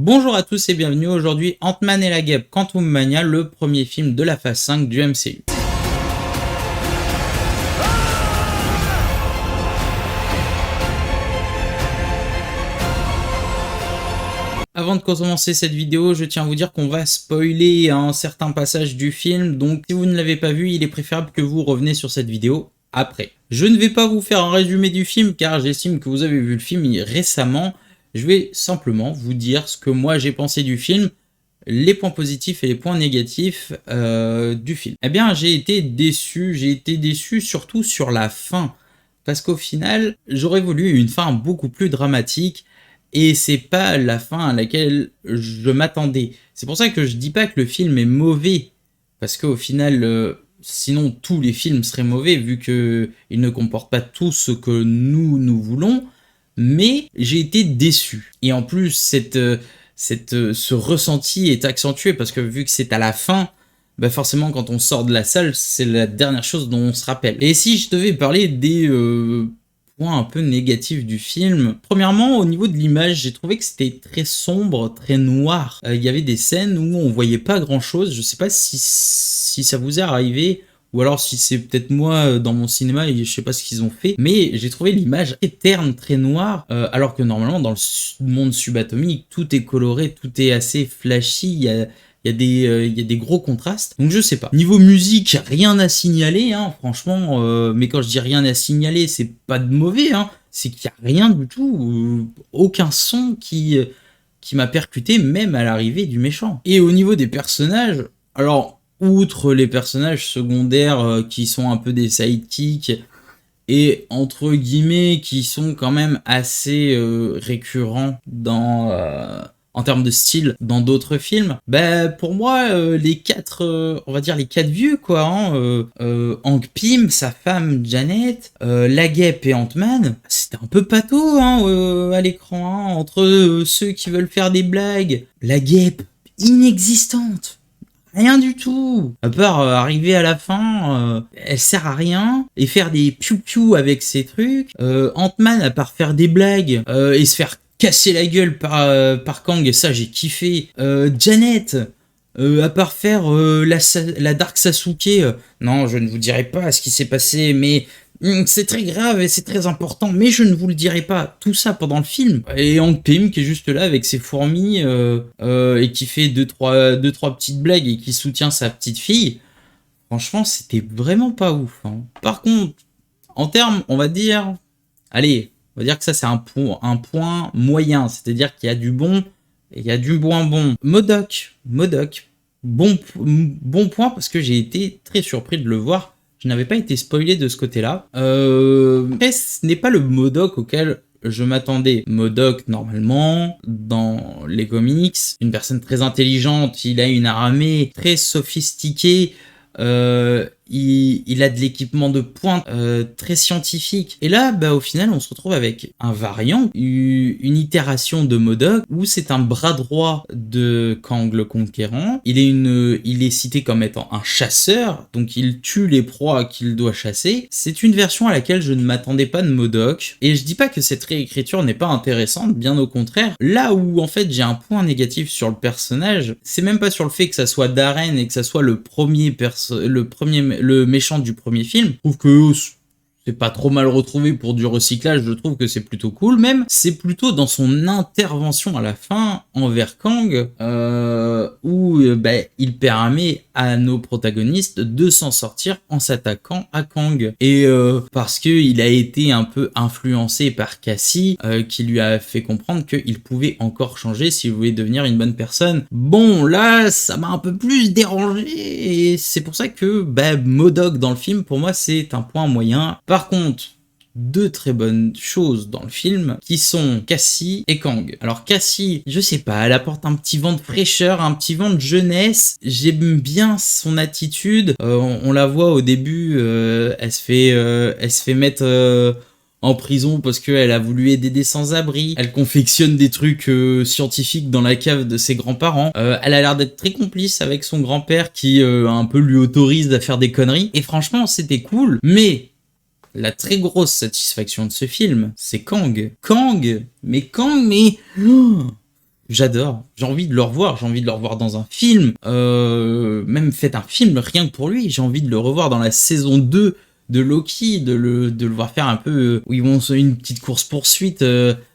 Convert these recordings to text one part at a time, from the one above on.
Bonjour à tous et bienvenue aujourd'hui Ant-Man et la Guêpe Quantum Mania, le premier film de la phase 5 du MCU. Avant de commencer cette vidéo, je tiens à vous dire qu'on va spoiler un certain passage du film, donc si vous ne l'avez pas vu, il est préférable que vous reveniez sur cette vidéo après. Je ne vais pas vous faire un résumé du film car j'estime que vous avez vu le film récemment. Je vais simplement vous dire ce que moi j'ai pensé du film, les points positifs et les points négatifs du film. Eh bien, j'ai été déçu surtout sur la fin, parce qu'au final, j'aurais voulu une fin beaucoup plus dramatique, et c'est pas la fin à laquelle je m'attendais. C'est pour ça que je dis pas que le film est mauvais, parce qu'au final, sinon tous les films seraient mauvais, vu qu'ils ne comportent pas tout ce que nous voulons, mais j'ai été déçu. Et en plus, ce ressenti est accentué parce que vu que c'est à la fin, bah forcément quand on sort de la salle, c'est la dernière chose dont on se rappelle. Et si je devais parler des points un peu négatifs du film, premièrement au niveau de l'image, j'ai trouvé que c'était très sombre, très noir. Il y avait des scènes où on voyait pas grand chose, je sais pas si ça vous est arrivé, ou alors si c'est peut-être moi dans mon cinéma et je sais pas ce qu'ils ont fait, mais j'ai trouvé l'image très terne, très noire, alors que normalement dans le monde subatomique, tout est coloré, tout est assez flashy, il y a des gros contrastes, donc je sais pas. Niveau musique, rien à signaler, hein, franchement, mais quand je dis rien à signaler, c'est pas de mauvais, hein, c'est qu'il y a rien du tout, aucun son qui m'a percuté, même à l'arrivée du méchant. Et au niveau des personnages, alors outre les personnages secondaires qui sont un peu des sidekicks et entre guillemets qui sont quand même assez récurrents dans en termes de style dans d'autres films, bah pour moi les quatre on va dire les quatre vieux quoi, hein, Hank Pym, sa femme Janet, la Guêpe et Ant-Man, c'était un peu pâteau hein, à l'écran, hein, entre ceux qui veulent faire des blagues, la Guêpe inexistante. Rien du tout. À part arriver à la fin, elle sert à rien. Et faire des piou-piou avec ses trucs. Ant-Man, à part faire des blagues et se faire casser la gueule par Kang, et ça j'ai kiffé. Janet, à part faire la Dark Sasuke, non je ne vous dirai pas ce qui s'est passé, mais c'est très grave et c'est très important, mais je ne vous le dirai pas. Tout ça pendant le film. Et Hank Pym qui est juste là avec ses fourmis et qui fait deux trois petites blagues et qui soutient sa petite fille. Franchement, c'était vraiment pas ouf, hein. Par contre, en termes, on va dire, allez, on va dire que ça c'est un point moyen, c'est-à-dire qu'il y a du bon et il y a du moins bon. MODOK, bon point parce que j'ai été très surpris de le voir. Je n'avais pas été spoilé de ce côté-là. Après, ce n'est pas le MODOK auquel je m'attendais. MODOK, normalement, dans les comics, une personne très intelligente, il a une armée très sophistiquée, il a de l'équipement de pointe très scientifique. Et là, bah, au final, on se retrouve avec un variant, une itération de MODOK, où c'est un bras droit de Kang le Conquérant. Il est cité comme étant un chasseur, donc il tue les proies qu'il doit chasser. C'est une version à laquelle je ne m'attendais pas de MODOK. Et je dis pas que cette réécriture n'est pas intéressante, bien au contraire. Là où, en fait, j'ai un point négatif sur le personnage, c'est même pas sur le fait que ça soit Darren et que ça soit le méchant du premier film. Je trouve que c'est pas trop mal retrouvé pour du recyclage, je trouve que c'est plutôt cool même. C'est plutôt dans son intervention à la fin envers Kang où il permet à nos protagonistes de s'en sortir en s'attaquant à Kang. Et parce qu'il a été un peu influencé par Cassie qui lui a fait comprendre qu'il pouvait encore changer s'il voulait devenir une bonne personne. Bon, là, ça m'a un peu plus dérangé et c'est pour ça que MODOK dans le film, pour moi, c'est un point moyen. Par contre, deux très bonnes choses dans le film qui sont Cassie et Kang. Alors Cassie, je sais pas, elle apporte un petit vent de fraîcheur, un petit vent de jeunesse. J'aime bien son attitude. On la voit au début, elle se fait mettre en prison parce qu'elle a voulu aider des sans-abri. Elle confectionne des trucs scientifiques dans la cave de ses grands-parents. Elle a l'air d'être très complice avec son grand-père qui un peu lui autorise à faire des conneries. Et franchement, c'était cool. Mais la très grosse satisfaction de ce film, c'est Kang. Kang, mais j'adore. J'ai envie de le revoir, j'ai envie de le revoir dans un film. Même faites un film rien que pour lui. J'ai envie de le revoir dans la saison 2 de Loki, de le voir faire un peu où ils vont se une petite course-poursuite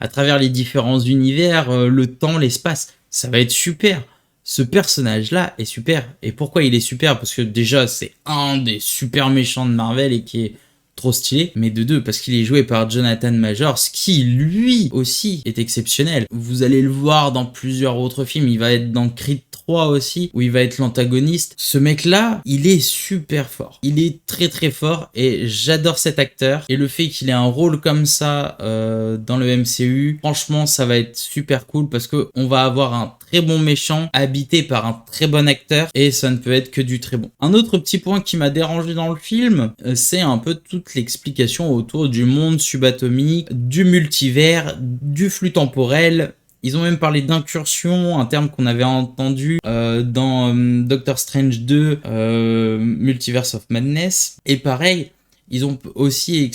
à travers les différents univers, le temps, l'espace. Ça va être super. Ce personnage-là est super. Et pourquoi il est super? Parce que déjà, c'est un des super méchants de Marvel et qui est trop stylé, mais de deux, parce qu'il est joué par Jonathan Majors, qui lui aussi est exceptionnel. Vous allez le voir dans plusieurs autres films, il va être dans Creed 3 aussi, où il va être l'antagoniste. Ce mec-là, il est super fort. Il est très très fort et j'adore cet acteur. Et le fait qu'il ait un rôle comme ça dans le MCU, franchement, ça va être super cool parce que on va avoir un très bon méchant habité par un très bon acteur et ça ne peut être que du très bon. Un autre petit point qui m'a dérangé dans le film, c'est un peu toute l'explication autour du monde subatomique, du multivers, du flux temporel. Ils ont même parlé d'incursion, un terme qu'on avait entendu dans Doctor Strange 2, Multiverse of Madness. Et pareil, ils ont aussi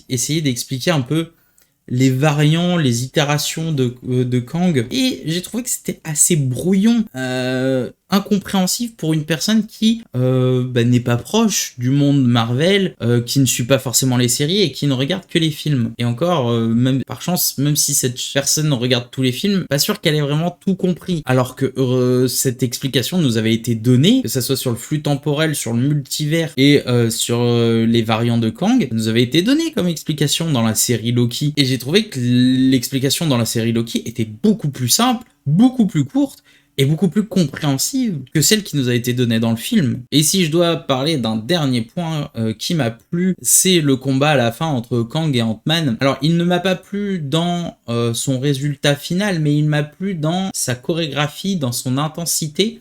essayé d'expliquer un peu les variants, les itérations de Kang. Et j'ai trouvé que c'était assez brouillon, incompréhensif pour une personne qui n'est pas proche du monde Marvel, qui ne suit pas forcément les séries et qui ne regarde que les films. Et encore, même par chance, même si cette personne regarde tous les films, pas sûr qu'elle ait vraiment tout compris. Alors que cette explication nous avait été donnée, que ça soit sur le flux temporel, sur le multivers et sur les variants de Kang, ça nous avait été donné comme explication dans la série Loki. Et j'ai trouvé que l'explication dans la série Loki était beaucoup plus simple, beaucoup plus courte, et beaucoup plus compréhensive que celle qui nous a été donnée dans le film. Et si je dois parler d'un dernier point qui m'a plu, c'est le combat à la fin entre Kang et Ant-Man. Alors il ne m'a pas plu dans son résultat final, mais il m'a plu dans sa chorégraphie, dans son intensité,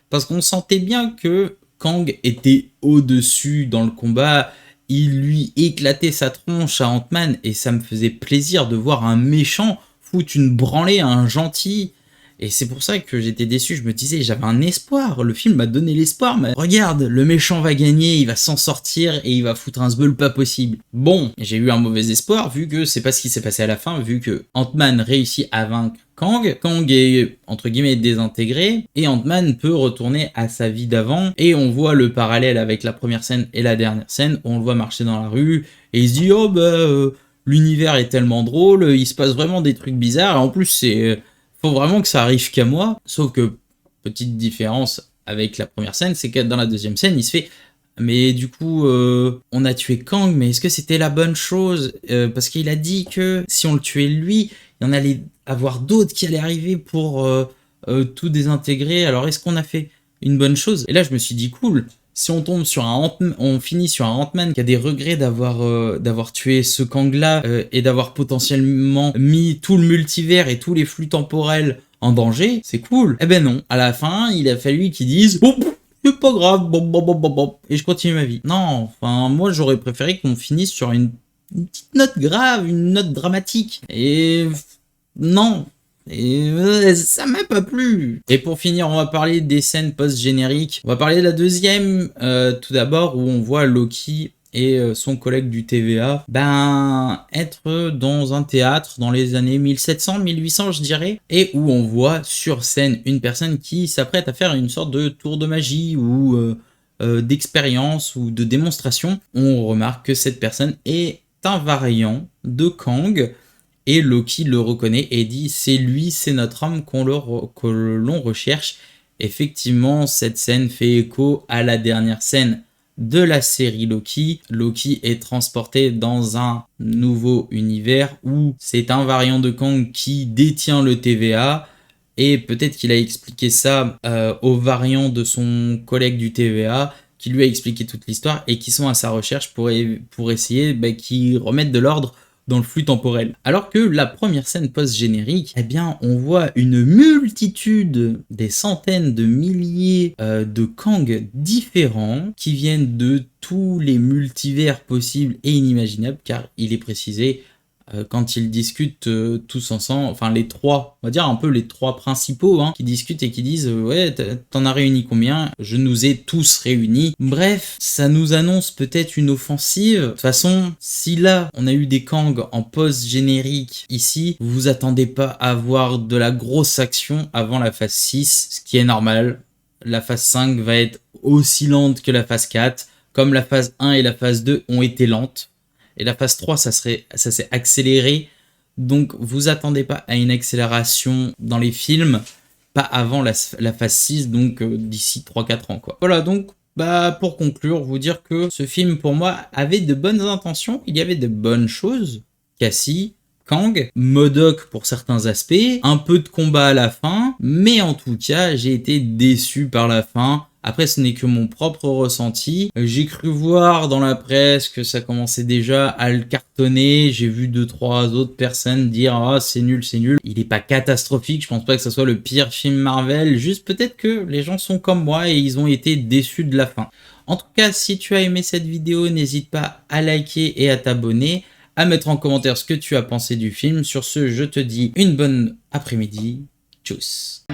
parce qu'on sentait bien que Kang était au-dessus dans le combat. Il lui éclatait sa tronche à Ant-Man et ça me faisait plaisir de voir un méchant foutre une branlée à un gentil. Et c'est pour ça que j'étais déçu, je me disais, j'avais un espoir, le film m'a donné l'espoir, mais regarde, le méchant va gagner, il va s'en sortir et il va foutre un sbeul pas possible. Bon, j'ai eu un mauvais espoir, vu que c'est pas ce qui s'est passé à la fin, vu que Ant-Man réussit à vaincre Kang, Kang est entre guillemets désintégré, et Ant-Man peut retourner à sa vie d'avant, et on voit le parallèle avec la première scène et la dernière scène, où on le voit marcher dans la rue, et il se dit, oh l'univers est tellement drôle, il se passe vraiment des trucs bizarres, et en plus c'est... faut vraiment que ça arrive qu'à moi, sauf que, petite différence avec la première scène, c'est que dans la deuxième scène, il se fait « Mais du coup, on a tué Kang, mais est-ce que c'était la bonne chose ?» Parce qu'il a dit que si on le tuait lui, il y en allait avoir d'autres qui allaient arriver pour tout désintégrer, alors est-ce qu'on a fait une bonne chose? Et là, je me suis dit « Cool !» Si on tombe sur on finit sur un Ant-Man qui a des regrets d'avoir tué ce Kang-là et d'avoir potentiellement mis tout le multivers et tous les flux temporels en danger, c'est cool. Eh ben non, à la fin, il a fallu qu'ils disent bon, c'est pas grave, bon, et je continue ma vie. Non, enfin, moi j'aurais préféré qu'on finisse sur une petite note grave, une note dramatique. Et non. Et ça m'a pas plu. Et pour finir, on va parler des scènes post-génériques. On va parler de la deuxième, tout d'abord, où on voit Loki et son collègue du TVA être dans un théâtre dans les années 1700, 1800 je dirais, et où on voit sur scène une personne qui s'apprête à faire une sorte de tour de magie ou d'expérience ou de démonstration. On remarque que cette personne est un variant de Kang. Et Loki le reconnaît et dit c'est lui, c'est notre homme que l'on recherche. Effectivement, cette scène fait écho à la dernière scène de la série Loki. Loki est transporté dans un nouveau univers où c'est un variant de Kang qui détient le TVA. Et peut-être qu'il a expliqué ça au variant de son collègue du TVA, qui lui a expliqué toute l'histoire et qui sont à sa recherche pour essayer qu'ils remettent de l'ordre dans le flux temporel. Alors que la première scène post-générique, eh bien, on voit une multitude, des centaines de milliers de Kang différents qui viennent de tous les multivers possibles et inimaginables, car il est précisé, quand ils discutent tous ensemble, enfin les trois, on va dire un peu les trois principaux, hein, qui discutent et qui disent ouais, t'en as réuni combien? Je nous ai tous réunis. Bref, ça nous annonce peut-être une offensive. De toute façon, si là on a eu des Kang en post-générique ici, vous vous attendez pas à avoir de la grosse action avant la phase 6, ce qui est normal. La phase 5 va être aussi lente que la phase 4, comme la phase 1 et la phase 2 ont été lentes. Et la phase 3, ça s'est accéléré. Donc, vous attendez pas à une accélération dans les films, pas avant la phase 6, donc d'ici 3-4 ans, quoi. Voilà, donc, pour conclure, vous dire que ce film, pour moi, avait de bonnes intentions. Il y avait de bonnes choses. Cassie, Kang, MODOK pour certains aspects, un peu de combat à la fin, mais en tout cas, j'ai été déçu par la fin. Après, ce n'est que mon propre ressenti. J'ai cru voir dans la presse que ça commençait déjà à le cartonner. J'ai vu 2-3 autres personnes dire « Ah, c'est nul, c'est nul ». Il est pas catastrophique, je pense pas que ce soit le pire film Marvel. Juste peut-être que les gens sont comme moi et ils ont été déçus de la fin. En tout cas, si tu as aimé cette vidéo, n'hésite pas à liker et à t'abonner, à mettre en commentaire ce que tu as pensé du film. Sur ce, je te dis une bonne après-midi. Tchuss.